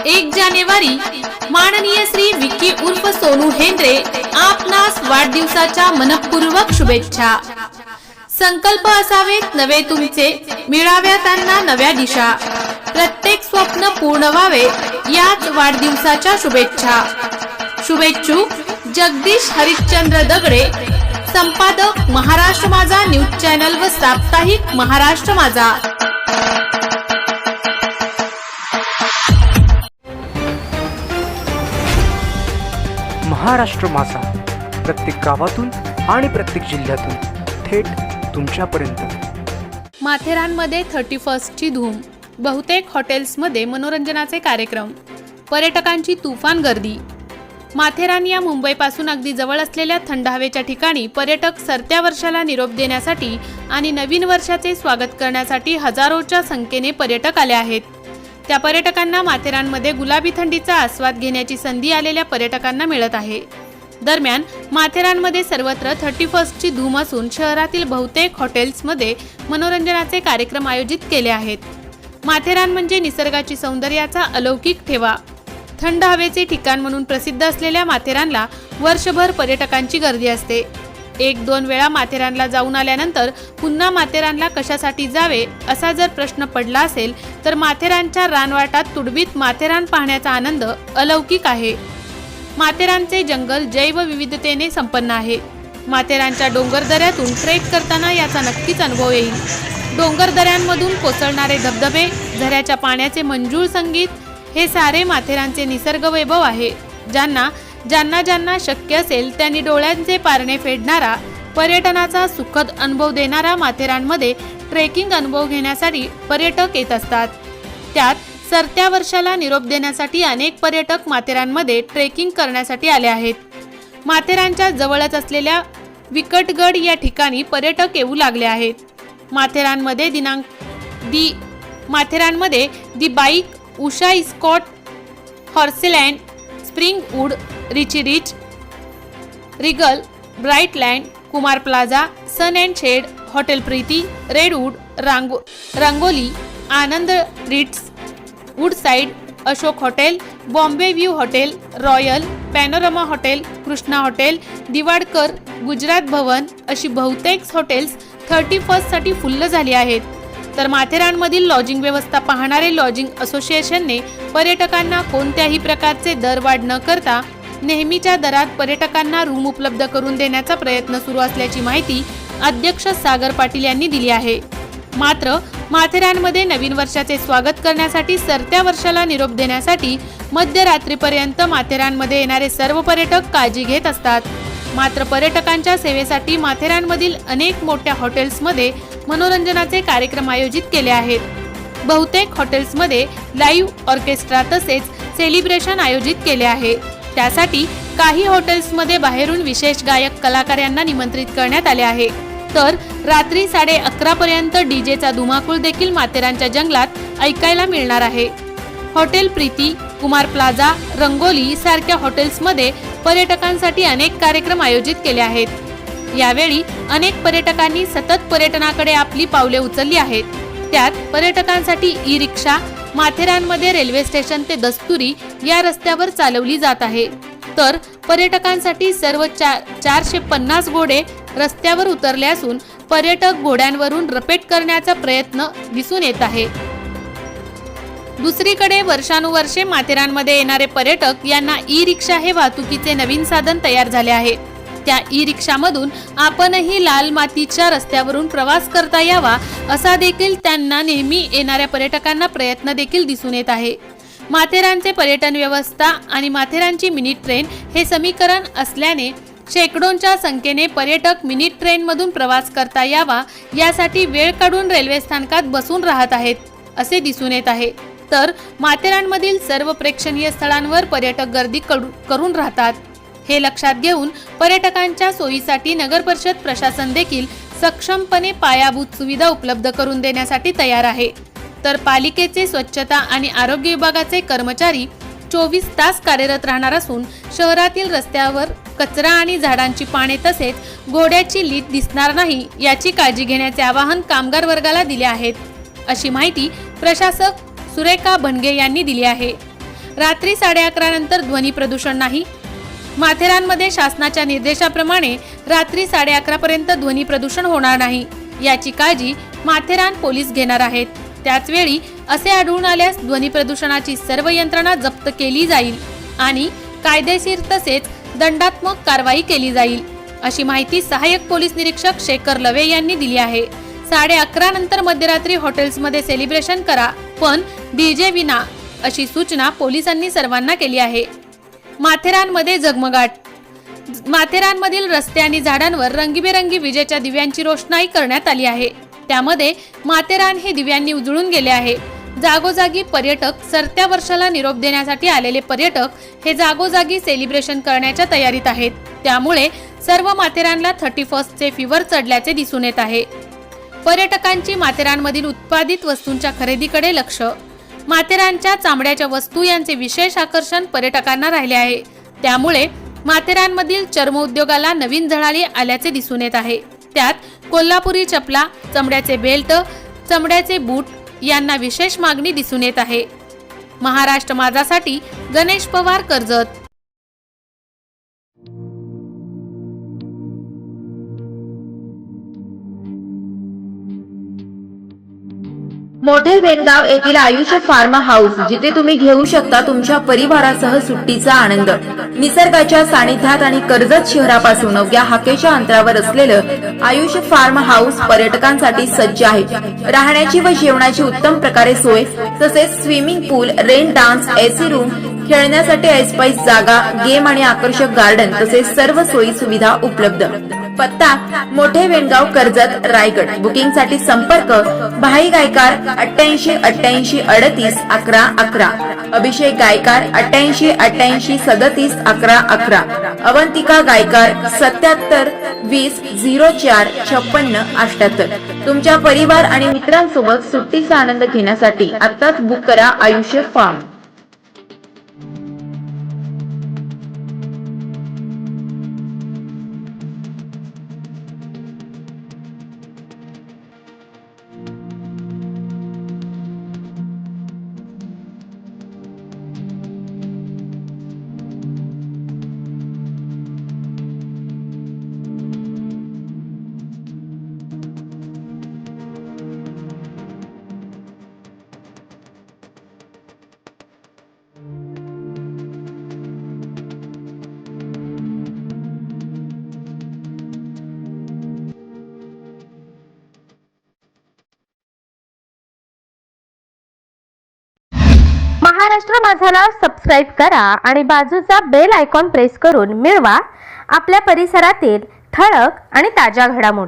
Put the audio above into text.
1 जानेवारी माननीय श्री विक्की उर्फ सोनू हेंद्रे आपणास वाढदिवसाच्या मनपूर्वक शुभेच्छा। संकल्प असावेत नवे तुमचे, मिळाव्या त्यांना नव्या दिशा, प्रत्येक स्वप्न पूर्ण व्हावे याच वाढदिवसाच्या शुभेच्छा। शुभेच्छुक जगदीश हरिश्चंद्र दगडे, संपादक महाराष्ट्र माझा न्यूज चॅनल व साप्ताहिक महाराष्ट्र माझा। महाराष्ट्र माझा प्रत्येक गावातून आणि प्रत्येक जिल्ह्यातून थेट तुमच्यापर्यंत। माथेरानमध्ये 31 ची धूम, बहुतेक हॉटेल्समध्ये मनोरंजनाचे कार्यक्रम, पर्यटकांची तुफान गर्दी। माथेरान या मुंबईपासून अगदी जवळ असलेल्या थंड हवेच्या ठिकाणी पर्यटक सरत्या वर्षाला निरोप देण्यासाठी आणि नवीन वर्षाचे स्वागत करण्यासाठी हजारोच्या संख्येने पर्यटक आले आहेत। त्या पर्यटकांना माथेरानमध्ये गुलाबी थंडीचा आस्वाद घेण्याची संधी आलेल्या पर्यटकांना मिळत आहे। दरम्यान माथेरानमध्ये सर्वत्र 31 ची धूम असून शहरातील बहुतेक हॉटेल्समध्ये मनोरंजनाचे कार्यक्रम आयोजित केले आहेत। माथेरान म्हणजे निसर्गाची सौंदर्याचा अलौकिक ठेवा। थंड हवेचे ठिकाण म्हणून प्रसिद्ध असलेल्या माथेरानला वर्षभर पर्यटकांची गर्दी असते। 1-2 वेळा माथेरानला जाऊन आल्यानंतर पुन्हा माथेरानला कशासाठी जावे असा जर प्रश्न पडला असेल तर माथेरानच्या रानवाटात तुडवीत माथेरान पाहण्याचा आनंद अलौकिक आहे। माथेरानचे जंगल जैवविविधतेने संपन्न आहे। माथेरानच्या डोंगरदऱ्यातून ट्रेक करताना याचा नक्कीच अनुभव येईल। डोंगरदऱ्यांमधून कोसळणारे धबधबे, झऱ्याच्या पाण्याचे मंजूळ संगीत हे सारे माथेरानचे निसर्ग वैभव आहे। ज्यांना शक्य असेल त्यांनी डोळ्यांचे पारणे फेडणारा, पर्यटनाचा सुखद अनुभव देणारा माथेरानमध्ये ट्रेकिंग अनुभव घेण्यासाठी पर्यटक येत असतात। त्यात सरत्या वर्षाला निरोप देण्यासाठी अनेक पर्यटक माथेरानमध्ये ट्रेकिंग करण्यासाठी आले आहेत। माथेरानच्या जवळच असलेल्या विकटगड या ठिकाणी पर्यटक येऊ लागले आहेत। माथेरानमध्ये दी bike, Usha इस्कॉट, Horseland, Springwood, Richie Rich, Regal, Brightland, Kumar Plaza, Sun and Shade, hotel Preeti, Redwood, Rangoli, Anand Ritz, Woodside, Ashok hotel, Bombay View hotel, Royal, Panorama hotel, Krishna hotel, Diwadkar, Gujarat Bhavan अशी बहुतेक हॉटेल्स 31 साठी फुल्ल झाली आहेत। तर माथेरानमधील लॉजिंग व्यवस्था पाहणारे लॉजिंग असोसिएशनने पर्यटकांना कोणत्याही प्रकारचे दरवाढ न करता नेहमीच्या दरात पर्यटकांना रूम उपलब्ध करून देण्याचा प्रयत्न सुरू असल्याची माहिती अध्यक्ष सागर पाटील यांनी दिली आहे। मात्र माथेरानमध्ये नवीन वर्षाचे स्वागत करण्यासाठी सरत्या वर्षाला निरोप देण्यासाठी मध्यरात्रीपर्यंत माथेरानमध्ये येणारे सर्व पर्यटक काळजी घेत असतात। मात्र पर्यटकांच्या सेवेसाठी माथेरानमधील अनेक मोठ्या हॉटेल्समध्ये मनोरंजनाचे कार्यक्रम आयोजित केले आहेत। बहुतेक हॉटेल्समध्ये लाईव्ह ऑर्केस्ट्रा तसेच सेलिब्रेशन आयोजित केले आहे। त्यासाठी काही हॉटेल्समध्ये बाहेरून विशेष गायक कलाकार यांना निमंत्रित करण्यात आले आहे। तर रात्री 11:30 पर्यंत डीजेचा धुमाकूळ देखील माथेरानच्या जंगलात ऐकायला मिळणार आहे। हॉटेल प्रीती, कुमार प्लाझा, रंगोली सारख्या हॉटेल्समध्ये पर्यटकांसाठी अनेक कार्यक्रम आयोजित केले आहेत। यावेळी अनेक पर्यटकांनी सतत पर्यटनाकडे आपली पावले उचलली आहेत। त्यात पर्यटकांसाठी ई रिक्षा माथेरानमध्ये रेल्वे स्टेशन ते दस्तुरी या रस्त्यावर चालवली जात आहे। तर पर्यटकांसाठी सर्व 450 घोडे रस्त्यावर उतरले असून पर्यटक घोड्यांवरून रपेट करण्याचा प्रयत्न दिसून येत आहे। दुसरीकडे वर्षानुवर्षे माथेरानमध्ये येणारे पर्यटक यांना ई रिक्षा हे वाहतुकीचे नवीन साधन तयार झाले आहे। त्या ई रिक्षामधून आपणही लाल मातीच्या रस्त्यावरून प्रवास करता यावा असा देखील त्यांना नेहमी येणाऱ्या पर्यटकांना प्रयत्न देखील दिसून येत आहे। माथेरानचे पर्यटन व्यवस्था आणि माथेरानची मिनी ट्रेन हे समीकरण असल्याने शेकडोंच्या संख्येने पर्यटक मिनी ट्रेनमधून प्रवास करता यावा यासाठी वेळ काढून रेल्वे स्थानकात बसून राहत आहेत असे दिसून येत आहे। तर माथेरानमधील सर्व प्रेक्षणीय स्थळांवर पर्यटक गर्दी करून राहतात। हे लक्षात घेऊन पर्यटकांच्या सोयीसाठी नगर परिषद प्रशासन देखील सक्षमपणे पायाभूत सुविधा उपलब्ध करून देण्यासाठी तयार आहे। तर पालिकेचे स्वच्छता आणि आरोग्य विभागाचे कर्मचारी 24 तास कार्यरत राहणार असून शहरातील रस्त्यावर कचरा आणि झाडांची पाने तसेच घोड्याची लीट दिसणार नाही याची काळजी घेण्याचे आवाहन कामगार वर्गाला दिले आहेत अशी माहिती प्रशासक सुरेखा भणगे यांनी दिली आहे। रात्री 11:30 नंतर ध्वनी प्रदूषण नाही. माथेरानमध्ये शासनाच्या निर्देशाप्रमाणे रात्री 11:30 पर्यंत ध्वनी प्रदूषण होणार नाही. याची काळजी माथेरान पोलीस घेणार आहेत. त्याचवेळी असे आढळून आल्यास ध्वनी प्रदूषणाची सर्व यंत्रणा जप्त केली जाईल आणि कायदेशीर तसेच दंडात्मक कारवाई केली जाईल, अशी माहिती सहाय्यक पोलीस निरीक्षक शेखर लवे यांनी दिली आहे. 11:30 नंतर मध्यरात्री हॉटेल्समध्ये सेलिब्रेशन करा, पण डीजे विना, अशी सूचना पोलिसांनी सर्वांना केली आहे. माथेरानमध्ये झगमगाट. माथेरानमधील रस्ते आणि झाडांवर रंगीबेरंगी विजेच्या दिव्यांची रोषणाई करण्यात आली आहे. त्यामध्ये माथेरान हे दिव्यांनी उजळून गेले आहे. जागोजागी पर्यटक, सरत्या वर्षाला निरोप देण्यासाठी आलेले पर्यटक हे जागोजागी सेलिब्रेशन करण्याच्या तयारीत आहेत. त्यामुळे सर्व माथेरानला 31st फीवर चढल्याचे दिसून येत आहे. पर्यटकांची माथेरानमधील उत्पादित वस्तूंच्या खरेदीकडे लक्ष. माथेरानच्या चामड्याच्या वस्तू यांचे विशेष आकर्षण पर्यटकांना राहिले आहे. त्यामुळे माथेरानमधील चर्म उद्योगाला नवीन झळाळी आल्याचे दिसून येत आहे. त्यात कोल्हापुरी चपला, चमड्याचे बेल्ट, चमड्याचे बूट यांना विशेष मागणी दिसून येत आहे. महाराष्ट्र माझासाठी गणेश पवार, कर्जत. मोठे वेणगाव येथील आयुष्य फार्म हाऊस, जिथे तुम्ही घेऊ शकता तुमच्या परिवारासह सुट्टीचा आनंद. निसर्गाच्या सानिध्यात आणि कर्जत शहरापासून अवघ्या हाकेच्या अंतरावर असलेलं आयुष्य फार्म हाऊस पर्यटकांसाठी सज्ज आहे. राहण्याची व जेवणाची उत्तम प्रकारे सोय, तसेच स्विमिंग पूल, रेन डान्स, एसी रूम, खेळण्यासाठी ऐसपैस जागा, गेम आणि आकर्षक गार्डन तसेच सर्व सोयी सुविधा उपलब्ध. पत्ता मोठे वेणगाव, कर्जत, रायगड. बुकिंगसाठी संपर्क भाई गायकार 88 88 38 11 11, अभिषेक गायकार 88 88 37 11 11, अवंतिका गायकार 77 20 04 56 78. तुमच्या परिवार आणि मित्रांसोबत सुट्टीचा आनंद घेण्यासाठी आताच बुक करा आयुष्य फार्म. महाराष्ट्र माझाला सबस्क्राईब करा आणि बाजूचा बेल आयकॉन प्रेस करून मिळवा आपल्या परिसरातील ठळक आणि ताज्या घडामोडी.